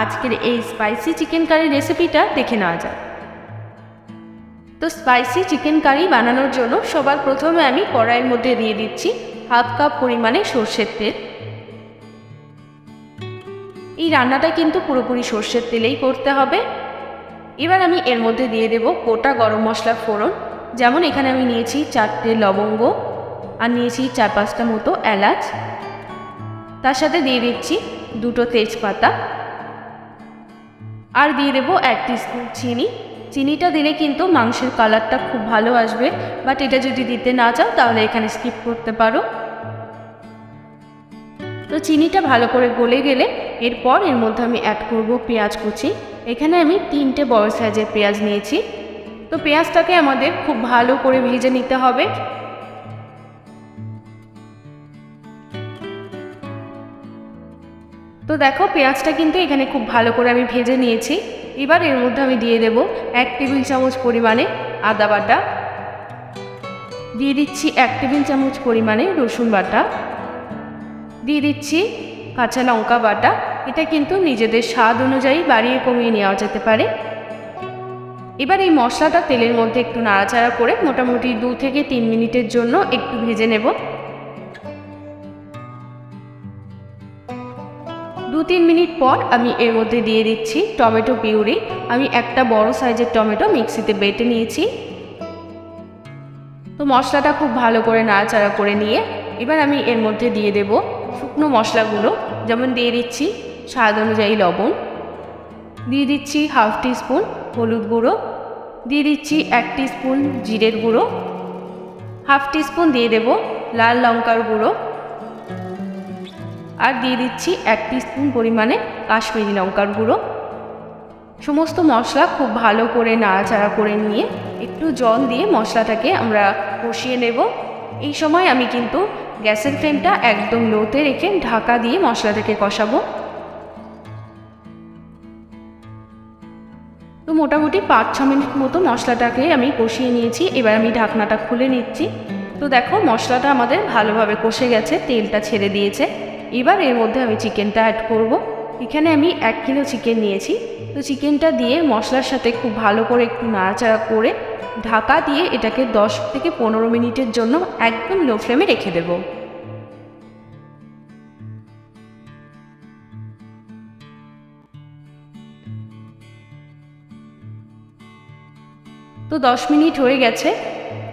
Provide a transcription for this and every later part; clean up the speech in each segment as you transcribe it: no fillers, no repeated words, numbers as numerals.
আজকের এই spicy chicken curry রেসিপিটা দেখে নেওয়া যাক। তো স্পাইসি চিকেন কারি বানানোর জন্য সবার প্রথমে আমি কড়াইয়ের মধ্যে দিয়ে দিচ্ছি হাফ কাপ পরিমাণে সর্ষের তেল। এই রান্নাটা কিন্তু পুরোপুরি সর্ষের তেলেই করতে হবে। এবার আমি এর মধ্যে দিয়ে দেব গোটা গরম মশলা ফোড়ন, যেমন এখানে আমি নিয়েছি 4টে লবঙ্গ আর নিয়েছি 4-5টা মতো এলাচ। তার সাথে দিয়ে দিচ্ছি 2টো তেজপাতা আর দিয়ে দেবো 1 টিস্পুন চিনি। চিনিটা দিলে কিন্তু মাংসের কালারটা খুব ভালো আসবে, বাট এটা যদি দিতে না চাও তাহলে এখানে স্কিপ করতে পারো। তো চিনিটা ভালো করে গলে গেলে এরপর এর মধ্যে আমি অ্যাড করব পেঁয়াজ কুচি। এখানে আমি 3টে বড় সাইজের পেঁয়াজ নিয়েছি। তো পেঁয়াজটাকে আমাদের খুব ভালো করে ভেজে নিতে হবে। তো দেখো পেঁয়াজটা কিন্তু এখানে খুব ভালো করে আমি ভেজে নিয়েছি। এবার এর মধ্যে আমি দিয়ে দেব 1 টেবিল চামচ পরিমাণে আদা বাটা, দিয়ে দিচ্ছি 1 টেবিল চামচ পরিমাণে রসুন বাটা, দিয়ে দিচ্ছি কাঁচা লঙ্কা বাটা। এটা কিন্তু নিজেদের স্বাদ অনুযায়ী বাড়িয়ে কমিয়ে নেওয়া যেতে পারে। এবার এই মশলাটা তেলের মধ্যে একটু নাড়াচাড়া করে মোটামুটি 2 থেকে 3 মিনিটের জন্য একটু ভেজে নেব। 2-3 মিনিট পর আমি এর মধ্যে দিয়ে দিচ্ছি টমেটো পিউরি। আমি একটা বড় সাইজের টমেটো মিক্সিতে বেটে নিয়েছি। তো মশলাটা খুব ভালো করে নাড়াচাড়া করে নিয়ে এবার আমি এর মধ্যে দিয়ে দেব শুকনো মশলাগুলো, যেমন দিয়ে দিচ্ছি স্বাদ অনুযায়ী লবণ, দিয়ে দিচ্ছি হাফ টিস্পুন হলুদ গুঁড়ো, দিয়ে দিচ্ছি 1 টিস্পুন জিরের গুঁড়ো, হাফ টিস্পুন দিয়ে দেব লাল লঙ্কার গুঁড়ো আর দিয়ে দিচ্ছি 1 টিস্পুন পরিমাণে কাশ্মীরি লঙ্কার গুঁড়ো। সমস্ত মশলা খুব ভালো করে নাড়াচাড়া করে নিয়ে একটু জল দিয়ে মশলাটাকে আমরা কষিয়ে নেব। এই সময় আমি কিন্তু গ্যাসের ফ্লেমটা একদম লোতে রেখে ঢাকা দিয়ে মশলাটাকে কষাবো। তো মোটামুটি 5-6 মিনিট মতো মশলাটাকে আমি কষিয়ে নিয়েছি। এবার আমি ঢাকনাটা খুলে নিচ্ছি। তো দেখো মশলাটা আমাদের ভালোভাবে কষে গেছে, তেলটা ছেড়ে দিয়েছে। এবার এর মধ্যে আমি চিকেনটা অ্যাড করব। এখানে আমি 1 কিলো চিকেন নিয়েছি। তো চিকেনটা দিয়ে মশলার সাথে খুব ভালো করে একটু নাড়াচাড়া করে ঢাকা দিয়ে এটাকে 10 থেকে 15 মিনিটের জন্য একদম লো ফ্লেমে রেখে দেব। তো 10 মিনিট হয়ে গেছে।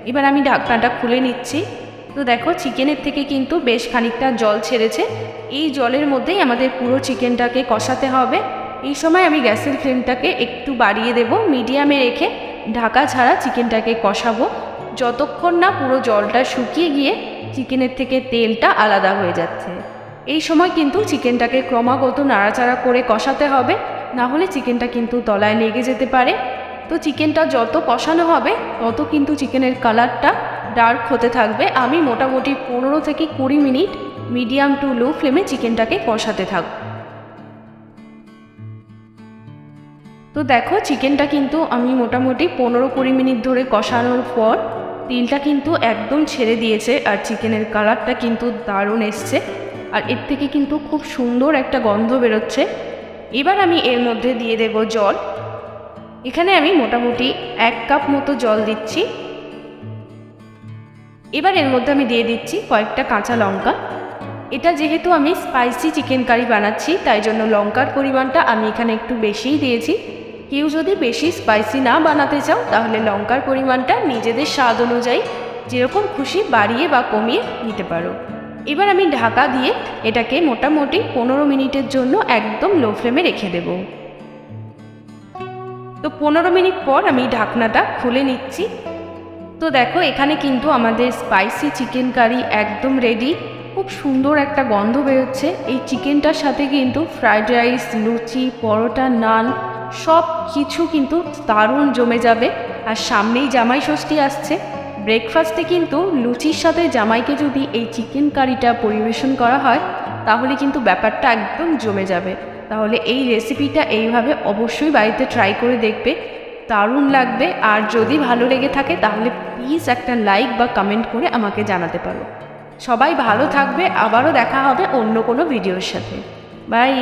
এবার আমি ঢাকনাটা খুলে নিচ্ছি। তো দেখো চিকেনের থেকে কিন্তু বেশ খানিকটা জল ছেড়েছে। এই জলের মধ্যেই আমাদের পুরো চিকেনটাকে কষাতে হবে। এই সময় আমি গ্যাসের ফ্লেমটাকে একটু বাড়িয়ে দেব, মিডিয়ামে রেখে ঢাকা ছাড়া চিকেনটাকে কষাবো যতক্ষণ না পুরো জলটা শুকিয়ে গিয়ে চিকেনের থেকে তেলটা আলাদা হয়ে যাচ্ছে। এই সময় কিন্তু চিকেনটাকে ক্রমাগত নাড়াচাড়া করে কষাতে হবে, না হলে চিকেনটা কিন্তু তলায় লেগে যেতে পারে। তো চিকেনটা যত কষানো হবে তত কিন্তু চিকেনের কালারটা ডার্ক হতে থাকবে। আমি মোটামুটি 15 থেকে 20 মিনিট মিডিয়াম টু লো ফ্লেমে চিকেনটাকে কষাতে থাকব। তো দেখো চিকেনটা কিন্তু আমি মোটামুটি 15-20 মিনিট ধরে কষানোর পর তেলটা কিন্তু একদম ছেড়ে দিয়েছে আর চিকেনের কালারটা কিন্তু দারুণ এসছে আর এর থেকে কিন্তু খুব সুন্দর একটা গন্ধ বেরোচ্ছে। এবার আমি এর মধ্যে দিয়ে দেব জল। এখানে আমি মোটামুটি 1 কাপ মতো জল দিচ্ছি। এবার এর মধ্যে আমি দিয়ে দিচ্ছি কয়েকটা কাঁচা লঙ্কা। এটা যেহেতু আমি স্পাইসি চিকেন কারি বানাচ্ছি তাই জন্য লঙ্কার পরিমাণটা আমি এখানে একটু বেশিই দিয়েছি। কেউ যদি বেশি স্পাইসি না বানাতে চাও তাহলে লঙ্কার পরিমাণটা নিজেদের স্বাদ অনুযায়ী যেরকম খুশি বাড়িয়ে বা কমিয়ে নিতে পারো। এবার আমি ঢাকা দিয়ে এটাকে মোটামুটি 15 মিনিটের জন্য একদম লো ফ্লেমে রেখে দেব। তো 15 মিনিট পর আমি ঢাকনাটা খুলে নিচ্ছি। তো দেখো এখানে কিন্তু আমাদের স্পাইসি চিকেন কারি একদম রেডি। খুব সুন্দর একটা গন্ধ বেরোচ্ছে। এই চিকেনটার সাথে কিন্তু ফ্রাইড রাইস, লুচি, পরোটা, নান সব কিছু কিন্তু দারুণ জমে যাবে। আর সামনেই জামাই ষষ্ঠী আসছে। ব্রেকফাস্টে কিন্তু লুচির সাথে জামাইকে যদি এই চিকেন কারিটা পরিবেশন করা হয় তাহলে কিন্তু ব্যাপারটা একদম জমে যাবে। তাহলে এই রেসিপিটা এইভাবে অবশ্যই বাড়িতে ট্রাই করে দেখবে, দারুণ লাগবে। আর যদি ভালো লেগে থাকে তাহলে প্লিজ একটা লাইক বা কমেন্ট করে আমাকে জানাতে পারো। সবাই ভালো থাকবে, আবারও দেখা হবে অন্য কোনো ভিডিওর সাথে। বাই।